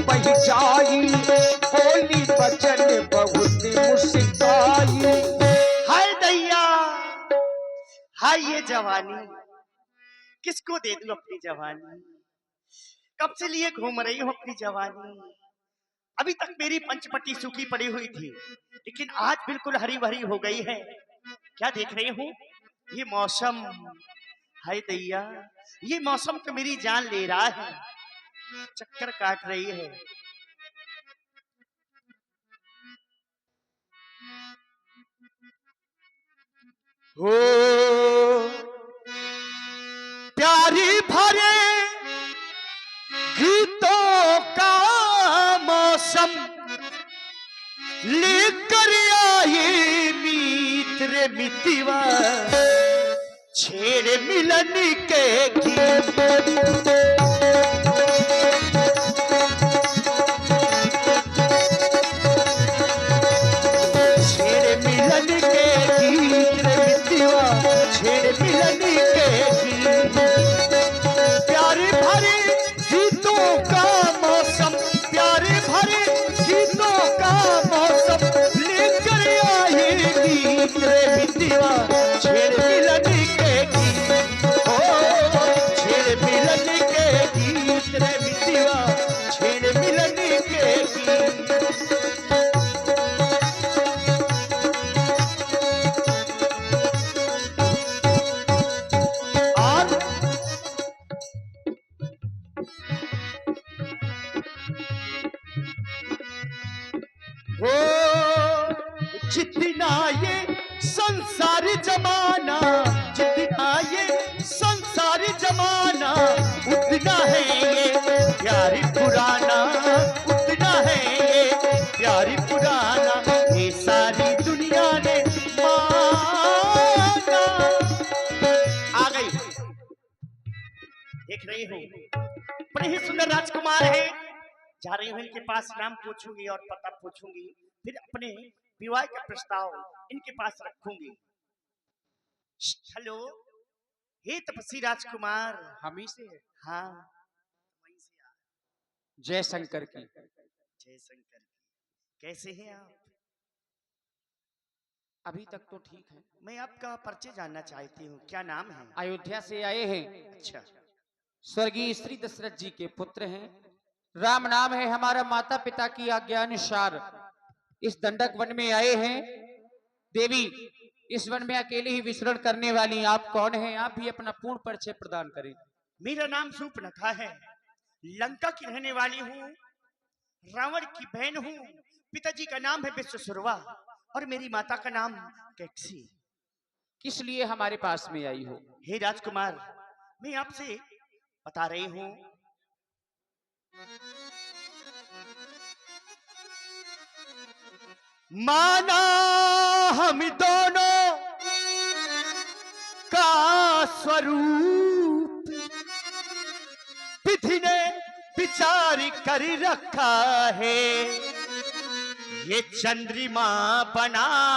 बह जाई, बोली बचन बहुत मुस्काई। हाय दैया, हाय ये जवानी, किसको दे दूं अपनी जवानी? कब से लिए घूम रही हूं अपनी जवानी। अभी तक मेरी पंचपटी सूखी पड़ी हुई थी, लेकिन आज बिल्कुल हरी भरी हो गई है। क्या देख रही हूँ? ये मौसम, हाय दैया, ये मौसम तो मेरी जान ले रहा है, चक्कर काट रही है। हो प्यारी भरे गीतों का मौसम लेकर आई मित्र मितिवा, छेड़ मिलन के गीत। छेड़ मिलन के गीत रे मितिवा, छेड़ मिलन के गीत। प्यारे भरे गीतों का मौसम, प्यारे भरे गीतों का मौसम लेकर आई गीत रे मितिवा, छेड़ मिलन के गीत। ओ छेड़ मिलन के गीत रे मितिवा, छेड़ मिलन के गीत। और हो जितना ये संसार जमाना, जितना ये संसार जमाना, उतना है ये प्यार पुराना, उतना है ये प्यार पुराना। ये सारी दुनिया ने माना। आ गई, देख रही हूँ बड़े ही सुंदर राजकुमार है। जा रही हूँ इनके पास, नाम पूछूंगी और पता पूछूंगी, फिर अपने विवाह का प्रस्ताव इनके पास रखूंगी। हेलो, हे तपस्वी राजकुमार। हम ही से है। हाँ, वहीं से आ। जय शंकर की। जय शंकर की। कैसे हैं आप? अभी तक तो ठीक है। मैं आपका परिचय जानना चाहती हूँ, क्या नाम है? अयोध्या से आए हैं, अच्छा, स्वर्गीय श्री दशरथ जी के पुत्र हैं। राम नाम है हमारा, माता पिता की आज्ञा अनुसार इस दंडक वन में आए हैं। देवी, इस वन में अकेले ही विचरण करने वाली आप कौन हैं? आप भी अपना पूर्ण परिचय प्रदान करें। मेरा नाम सूर्पनखा है, लंका की रहने वाली हूँ, रावण की बहन हूँ। पिताजी का नाम है विश्वसुरवा और मेरी माता का नाम कैकसी। किस लिए हमारे पास में आई हो? हे राजकुमार, मैं आपसे बता रही हूँ, माना हम दोनों का स्वरूप विधि ने विचार कर रखा है। ये चंद्रमा बनाने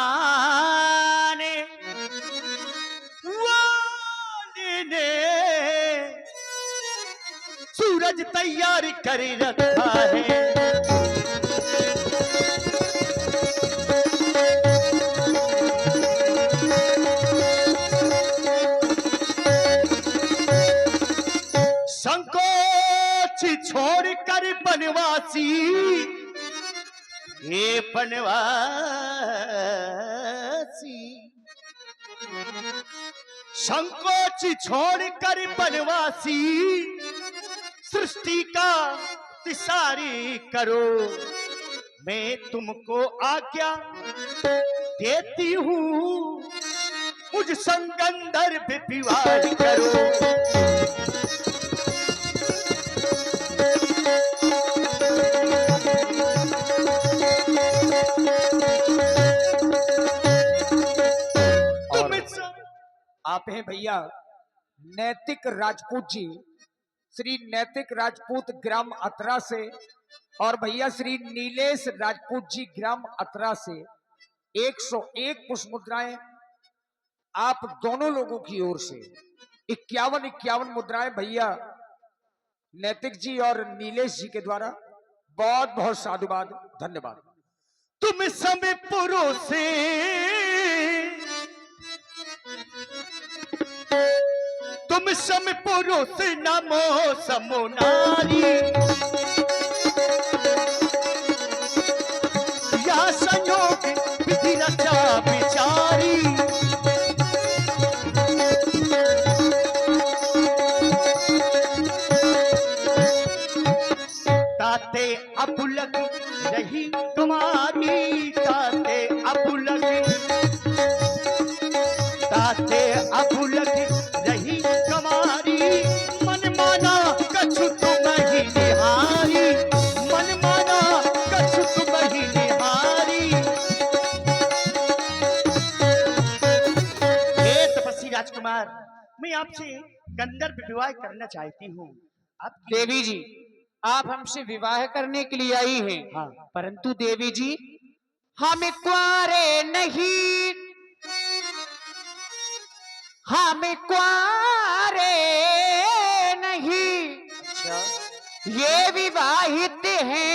वाले ने सूरज तैयार कर रखा है। संकोच छोड़कर बनवासी, हे बनवासी, संकोच छोड़कर बनवासी, सृष्टि का विसारी करो। मैं तुमको आज्ञा देती हूँ, मुझ संगंधर्व विवाह करो। आप हैं भैया नैतिक राजपूत जी, श्री नैतिक राजपूत ग्राम अतरा से, और भैया श्री नीलेश राजपूत जी ग्राम अतरा से 101 पुष्प मुद्राएं आप दोनों लोगों की ओर से 51 मुद्राएं भैया नैतिक जी और नीलेश जी के द्वारा बहुत बहुत साधुवाद, धन्यवाद। तुम सब पुरुषे तुम सब पुरुष नमो समो नारी या संयोग विधि रचा विचारी ताते अब लग रही तुम्हारी ताते अब लग रही तुम्हारी मन माना कछु तुम ही निहारी मन माना कछु तुम ही निहारी। हे तपस्वी राजकुमार, मैं आपसे गंधर्व विवाह करना चाहती हूँ। आप देवी जी, आप हमसे विवाह करने के लिए आई हैं। हाँ। परंतु देवी जी, हम कुंवारे नहीं, हम कुंवारे नहीं, अच्छा, ये विवाहित हैं।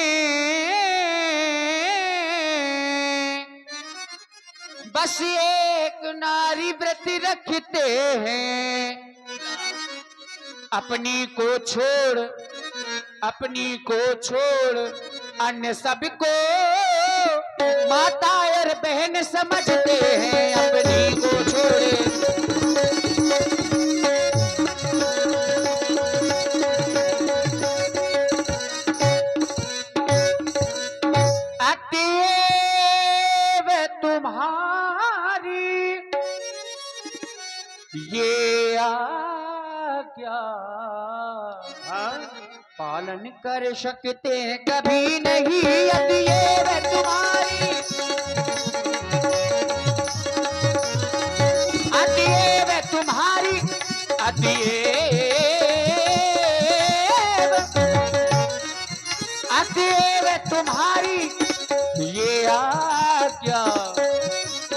बस एक नारी व्रत रखते हैं, अपनी को छोड़ अन्य सबको माता और बहन समझते हैं, अपनी को छोड़े। अतएव तुम्हारी ये आज्ञा पालन कर सकते हैं कभी नहीं, अतएव तुम्हारी, अतएव तुम्हारी, अतएव तुम्हारी ये आज्ञा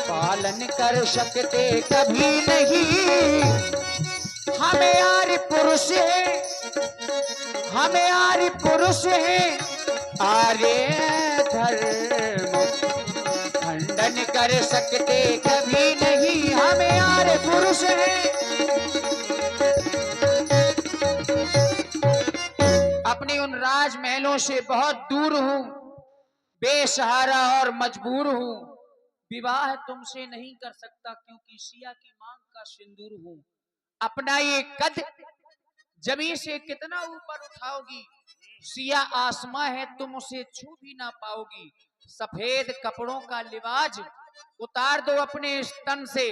पालन कर सकते कभी नहीं। हमें यार पुरुष है, हमें आर्य पुरुष है, आर्य धर्म खंडन कर सकते कभी नहीं, हमें आर्य पुरुष है। अपनी उन राजमहलों से बहुत दूर हूं, बेसहारा और मजबूर हूं, विवाह तुमसे नहीं कर सकता क्योंकि सिया की मांग का सिंदूर हूं। अपना ये कद जमीन से कितना ऊपर उठाओगी, सिया आसमां है, तुम उसे छू भी ना पाओगी। सफेद कपड़ों का लिबाज उतार दो अपने स्तन से,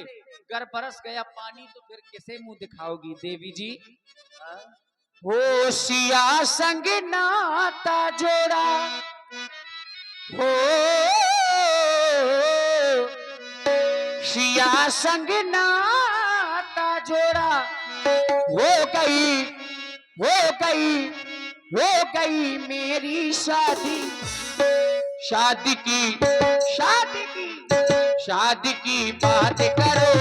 गर बरस गया पानी तो फिर किसे मुंह दिखाओगी। देवी जी, हो सिया संग नाता जोड़ा, हो सिया संग नाता जोड़ा, हो गई मेरी शादी, शादी की बात करो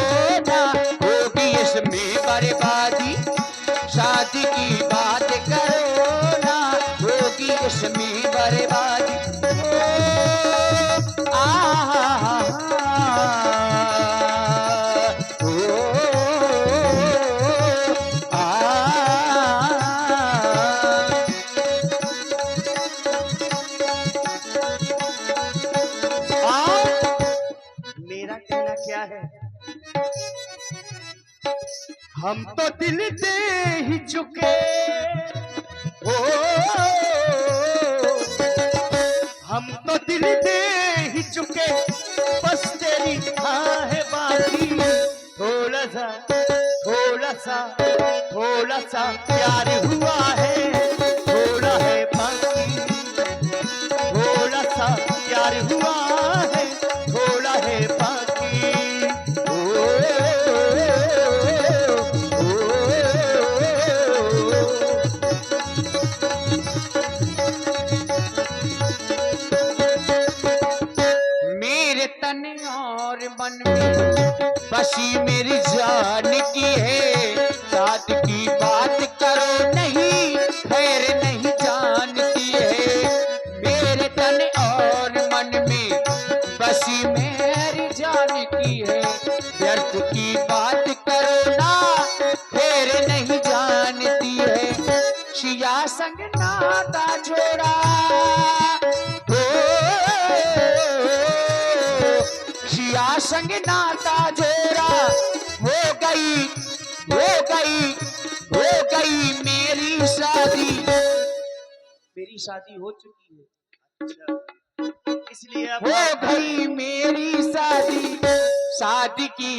ना, होगी इसमें बर्बादी, शादी की बात करो ना, होगी इसमें बर्बादी। मेरा कहना क्या है, हम तो दिल दे ही चुके हो, हम तो दिल दे ही चुके, बस तेरी हाँ है बाकी, थोड़ा सा प्यार हुआ है, थोड़ा है बाकी, थोड़ा सा प्यार हुआ है, थोड़ा है बाकी। मेरे तन और मन में बसी मेरी जान की है, साथ की बात करो नहीं, खैर नहीं जानती है। नाता जोड़ा, हो गई हो गई हो गई मेरी शादी। मेरी शादी हो चुकी है, अच्छा, इसलिए अब हो गई मेरी शादी। शादी की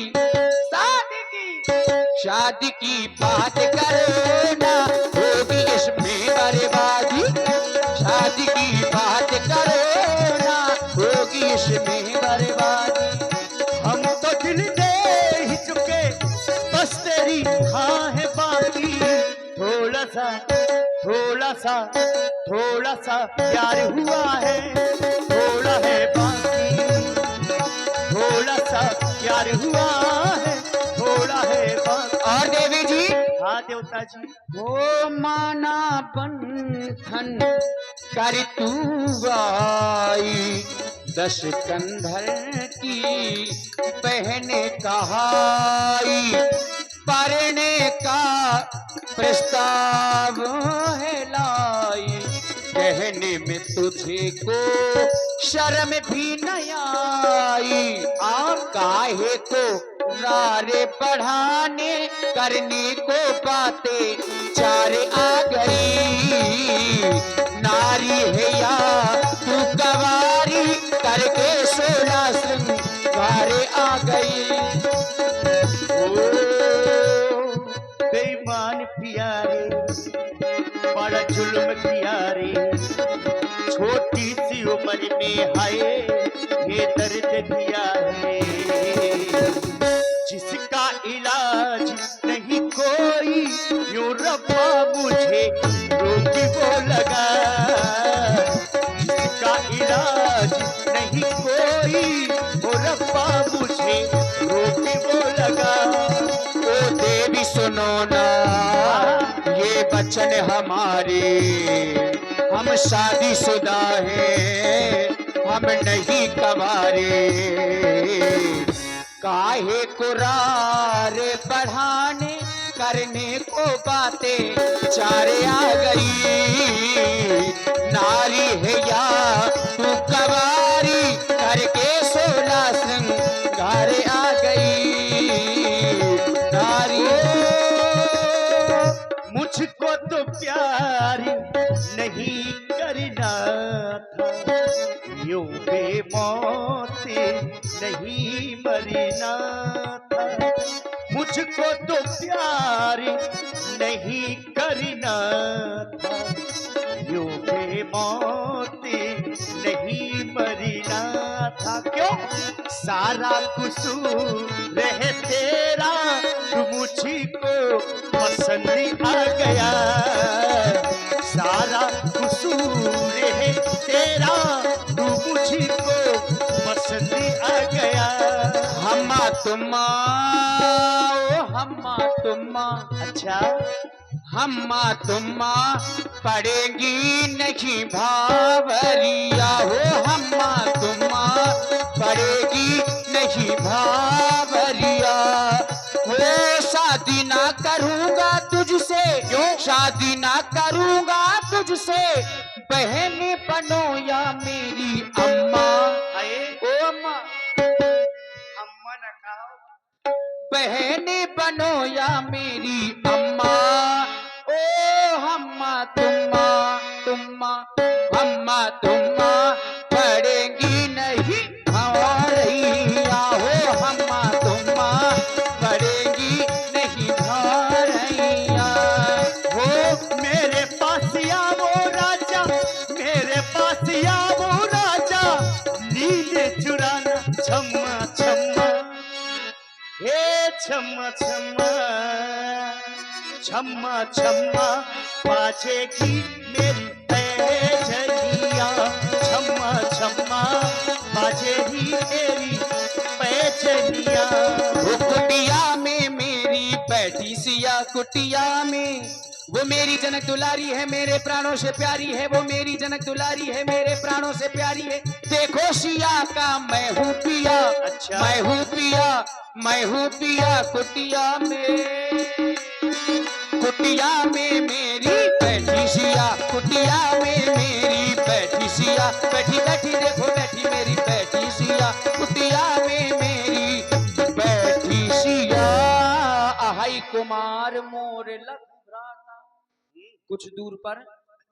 शादी की बात करो ना, होगी इसमें बर्बादी। शादी की बात करो ना, होगी इसमें बर्बादी। हम तो दिल दे ही चुके, बस तेरी हाँ है बाकी। थोड़ा सा प्यार हुआ है, थोड़ा है बाकी। थोड़ा सा प्यार हुआ है, थोड़ा है बाकी। और देवी जी, हाँ देवता जी, वो माना बंधन कर तू आई, दश कंधर की बहने कहाई। पढ़ने का प्रस्ताव है लाई, कहने में तुझे को शर्म भी न आई। आ काहे को नारे बढ़ाने करने को बातें चार आ गई। नारी है या तू कवारी, करके 16 श्रृंगार आ गई। बेईमान प्यारे, बड़ा जुल्म किया रे। छोटी सी उम्र में हाय ये दर्द दिया है। जिसका इलाज नहीं कोई, यूं रब्बा मुझे रोगी वो लगा। जिसका इलाज नहीं कोई, वो रब्बा मुझे रोगी वो लगा। ओ देवी सुनो ना ये वचन हमारे, हम शादीशुदा हैं, हम नहीं कवारे। काहे कुरारे बढ़ाने करने को बातें चारे आ गई। नारी है या तू कवारी, करके 16 श्रृंगार आ गई। नारी मुझको तो प्यार नहीं करना था, यूं बेमौत नहीं मरना था। मुझको तो प्यार नहीं करना था, यूं बेमौत नहीं मरना था। क्यों? सारा कसूर है तेरा, तू मुझको पसंद आ गया। सारा कसूर है तेरा, तू मुझको पसंद आ गया। हम्मा तुम्मा ओ हम्मा तुम्मा, अच्छा, हम्मा तुम्मा पड़ेगी नहीं भावरिया। हो हम्मा तुम्मा पड़ेगी नहीं भावरिया। हो शादी ना करूंगा तुझसे, क्यों शादी ना करूंगा तुझसे, बहन बनो या मेरी अम्मा। आए ओ अम्मा, अम्मा न कहो, बहन बनो या मेरी अम्मा। ओ हम्मा तुम्मा तुम्मा, हम्मा तुम्मा पड़ेगी नहीं भावरिया। हो हम्मा तुम्मा पड़ेगी नहीं भावरिया। हो मेरे पास या वो राजा, मेरे पास या वो राजा, नीले चुराना छम्मा छम्मा। हे छम्मा छम्मा, छम्मा छम्मा बाजेगी मेरी पैजनिया। छम्मा छम्मा बाजेगी मेरी पैजनिया। वो कुटिया में मेरी बैठी सिया, कुटिया में वो मेरी जनक दुलारी है, मेरे प्राणों से प्यारी है। वो मेरी जनक दुलारी है, मेरे प्राणों से प्यारी है। देखो सिया का मैं हूँ पिया, अच्छा। मैं हूँ पिया, मैं हूँ पिया कुटिया में। कुटिया में मेरी बैठी सिया, कुटिया में मेरी बैठी सिया। बैठी बैठी देखो बैठी मेरी बैठी सिया, कुटिया में मेरी कुछ दूर पर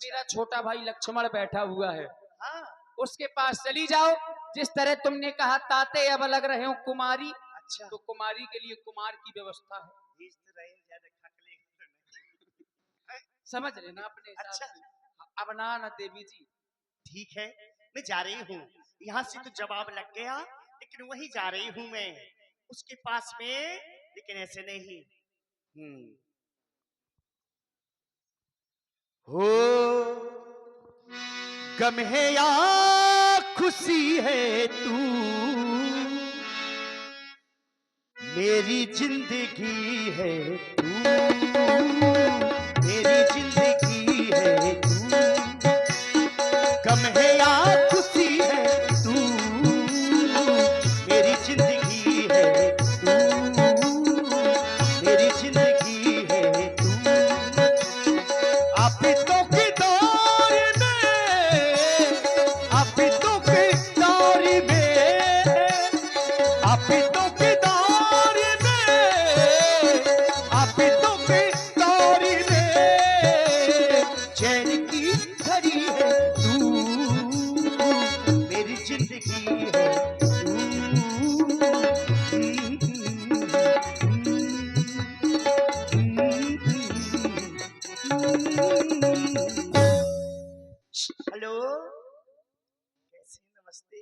मेरा छोटा भाई लक्ष्मण बैठा हुआ है, हाँ उसके पास चली जाओ। जिस तरह तुमने कहा ताते अब लग रहे हो कुमारी, अच्छा तो कुमारी के लिए कुमार की व्यवस्था है। भेज तो रहे हैं, ज्यादा खकले समझ रहे ना अपने हिसाब अच्छा। से। अब ना देवी जी, ठीक है, मैं जा रही हूँ। यहाँ से तो जवाब लग गया, लेकिन वही जा रही हूँ मैं उसके पास में, लेकिन ऐसे नहीं। हो गम है या खुशी है तू, मेरी जिंदगी है तू, मेरी जिंदगी है तू। गम है या खुशी है तू, मेरी जिंदगी है तू, मेरी जिंदगी है तू। आफितों के दौर में, आफितों के दौर में, आफितों के दौर में, आफितों के दौर में चैन की घड़ी है तू, मेरी जिंदगी है हेलो, कैसे? नमस्ते,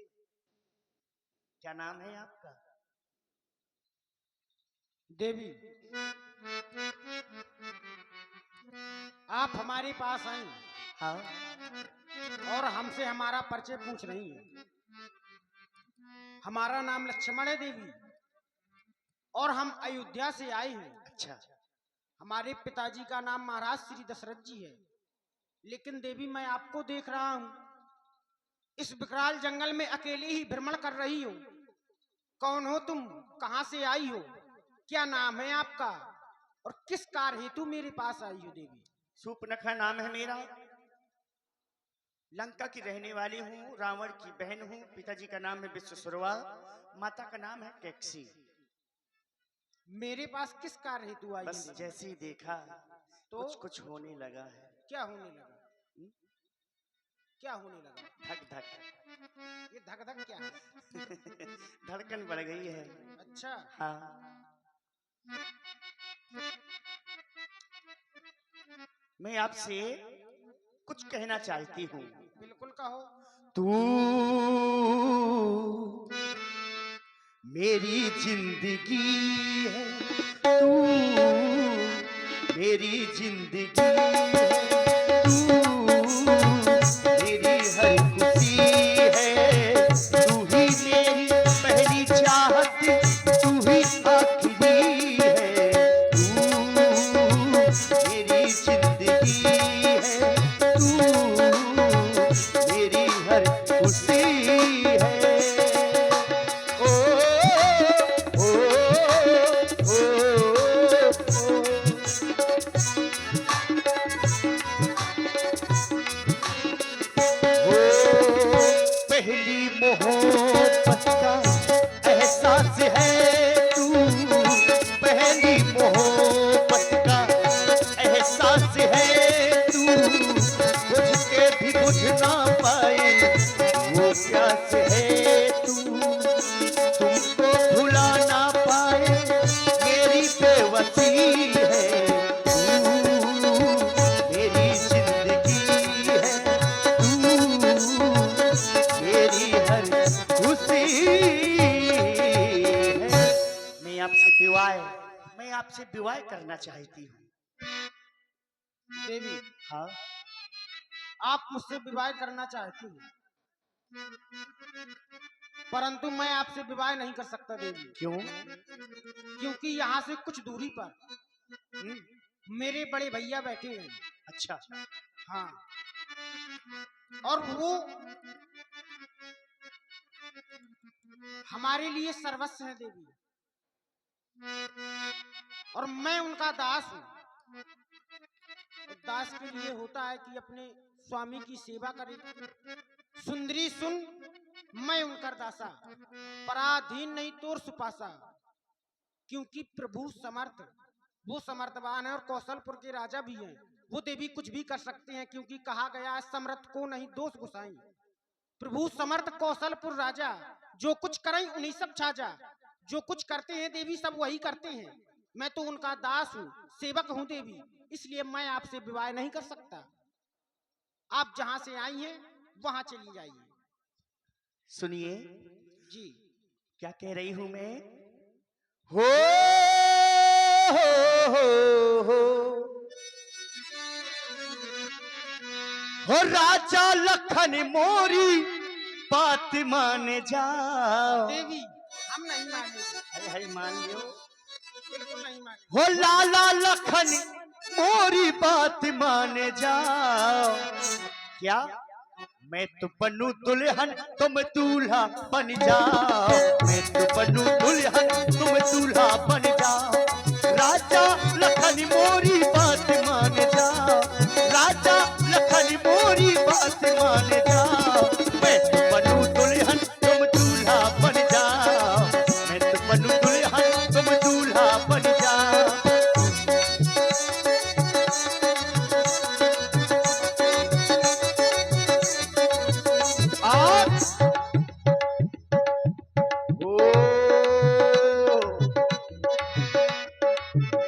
क्या नाम है आपका? देवी, आप हमारे पास आई हाँ और हमसे हमारा परिचय पूछ रही हैं। हमारा नाम लक्ष्मण है देवी, और हम अयोध्या से आए हैं। अच्छा, हमारे पिताजी का नाम महाराज श्री दशरथ जी है। लेकिन देवी, मैं आपको देख रहा हूँ इस विकराल जंगल में अकेले ही भ्रमण कर रही हो। कौन हो तुम? कहाँ से आई हो? क्या नाम है आपका? और किस कार्य हेतु मेरे पास आई हो देवी? सूपनखा नाम है मेरा, लंका की रहने वाली हूँ, रावण की बहन हूँ। पिताजी का नाम है विश्वसुरवा, माता का नाम है कैक्सी। मेरे पास किस कार्य हेतु आई बस हैं देवी? जैसे ही देखा तो कुछ कुछ होने लगा है। क्या होने लगा? क्या होने लगा? धक धक ये धक धक क्या है? धड़कन बढ़ गई है। अच्छा, हाँ, मैं आपसे कुछ कहना चाहती हूँ। बिल्कुल कहो। तू मेरी जिंदगी है, तू मेरी जिंदगी है, तू मेरी हर खुशी है, तू ही मेरी पहली चाहत, तू ही आखिरी है, तू मेरी जिंदगी है, तू मेरी हर खुशी है। ओ ओ ओ ओ पहली मोहब्बत का एहसास है तू, पहली मोहब्बत का एहसास है तू, बुझ के भी बुझ ना पाए वो प्यास है तू, तुमको भुला ना पाए मेरी बेवसी है, तू मेरी जिंदगी है, तू मेरी हर खुशी है। मैं आपसे विवाह करना चाहती हूँ। देवी, हाँ, आप मुझसे विवाह करना चाहती हैं, परंतु मैं आपसे विवाह नहीं कर सकता देवी। क्यों? क्योंकि यहाँ से कुछ दूरी पर मेरे बड़े भैया बैठे हैं। अच्छा, हाँ, और वो हमारे लिए सर्वस्व है देवी, और मैं उनका दास हूँ। दास के लिए होता है कि अपने स्वामी की सेवा करे। सुंदरी सुन, मैं उनका दासा, पराधीन नहीं तोर सुपासा, क्योंकि प्रभु समर्थ, वो समर्थवान है और कौशलपुर के राजा भी हैं। वो देवी कुछ भी कर सकते हैं, क्योंकि कहा गया है समर्थ को नहीं दोष गुसाई। प्रभु समर्थ कौशलपुर राजा, जो कुछ करें उन्हीं सब छाजा। जो कुछ करते हैं देवी सब वही करते हैं। मैं तो उनका दास हूँ, सेवक हूँ देवी, इसलिए मैं आपसे विवाह नहीं कर सकता। आप जहां से आई हैं वहां चली जाइए। सुनिए जी। क्या कह रही हूं मैं। हो राजा लखन मोरी बात मान जाओ। देवी हम नहीं मानेंगे, हाय हाय मान लियो। बिल्कुल नहीं मानेंगे। हो लाला लखन मोरी बात मान जाओ। क्या मैं तो बनूं दुल्हन तुम दूल्हा बन जाओ। मैं तो बनूं दुल्हन तुम दूल्हा बन जाओ। राजा लखन मोरी बात मान जाओ। राजा लखन मोरी बात मान जाओ। मैं तो बनूं दुल्हन तुम दूल्हा बन जाओ। मैं तो बनूं दुल्हन तुम दूल्हा बन जाओ।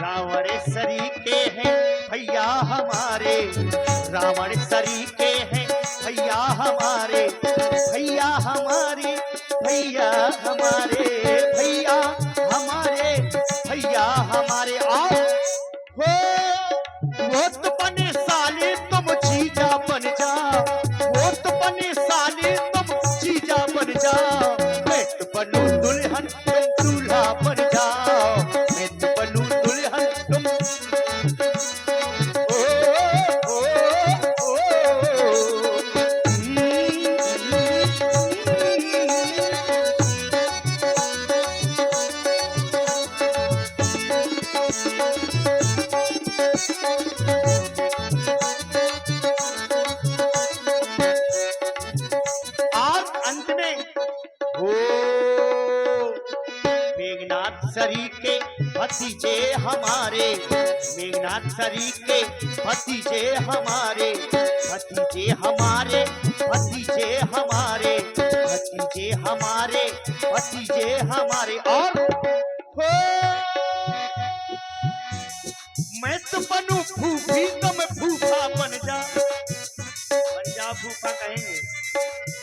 रावण सरीके हैं भैया हमारे। रावण सरीके हैं भैया हमारे। भैया हमारे भैया हमारे भैया हमारे भैया हमारे। आओ वो तो बने साले तुम जीजा बन जाओ। वो तो बने साले तुम जीजा बन जाओ। मैं तो बनूं दुल्हन तुम दूल्हा बन जाओ। मैं तो बनूं दुल्हन तुम ओ, ओ, ओ, और अंत में हो मेघनाथ सरीके भतीजे हमारे। मेघनाथ सरीके भतीजे हमारे। भतीजे हमारे भतीजे हमारे भतीजे हमारे भतीजे हमारे। और हो मैं तो बनूं फूफी तुम फूफा बन जा। बन जा फूफा कहेंगे।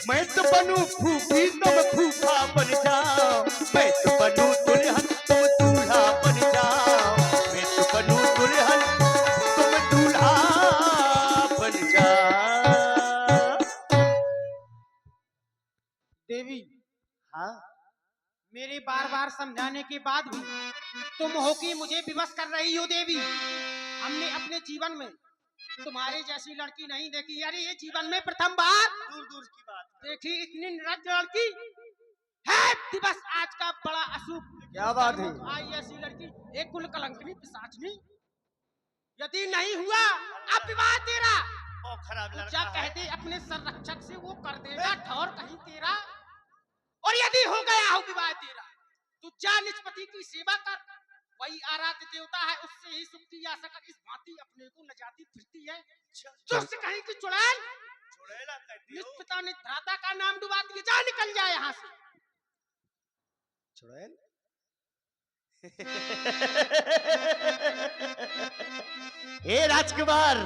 मैं तो बनूं फूफी तुम फूफा बन जाओ। मैं तो बनूं दुल्हन तुम दूल्हा बन जाओ। मैं तो बनूं दुल्हन तुम दूल्हा बन जाओ। देवी हाँ मेरे बार बार समझाने के बाद भी तुम हो कि मुझे विवश कर रही हो। देवी हमने अपने जीवन में तुम्हारे जैसी लड़की नहीं देखी। अरे ये जीवन में प्रथम बार दूर दूर की बात देखी इतनी निर्लज्ज लड़की है। दिवस आज का बड़ा अशुभ। क्या बात है। आई ऐसी लड़की एक कुल कलंकनी पिशाचनी। यदि नहीं हुआ अब विवाह तेरा, बहुत खराब तू लड़का जा है। कह दे अपने संरक्षक से, वो कर देगा ठौर कहीं तेरा। और यदि हो गया हो विवाह तेरा, तू जा निजपति की सेवा कर। वही आराध्य देवता है, उससे ही सुक्ति या सकल इस भांति अपने को न जाती फिरती है। तुझसे कहीं की चुड़ैल चुड़ैला कहती हो। निज पिता निज भ्राता का नाम डुबा दिए। जा निकल जाए यहाँ से। चुड़ैल हे राजकुमार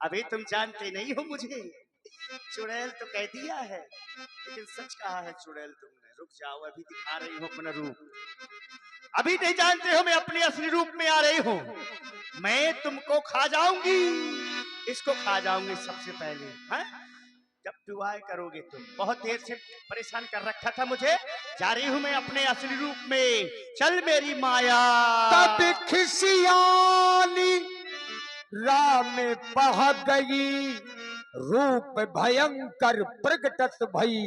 अभी तुम जानते नहीं हो मुझे। चुड़ैल तो कह दिया है, लेकिन सच कहा है चुड़ैल तुमने। रुक जाओ, अभी दिखा रही हूँ अपना रूप। अभी नहीं जानते हो मैं अपने असली रूप में आ रही हूँ। मैं तुमको खा जाऊंगी, इसको खा जाऊंगी सबसे पहले। हाँ? जब विवाह करोगे तुम। बहुत देर से परेशान कर रखा था मुझे। जा रही हूँ मैं अपने असली रूप में। चल मेरी माया। तब खिसियाली राम बह गई, रूप भयंकर प्रगटत भई।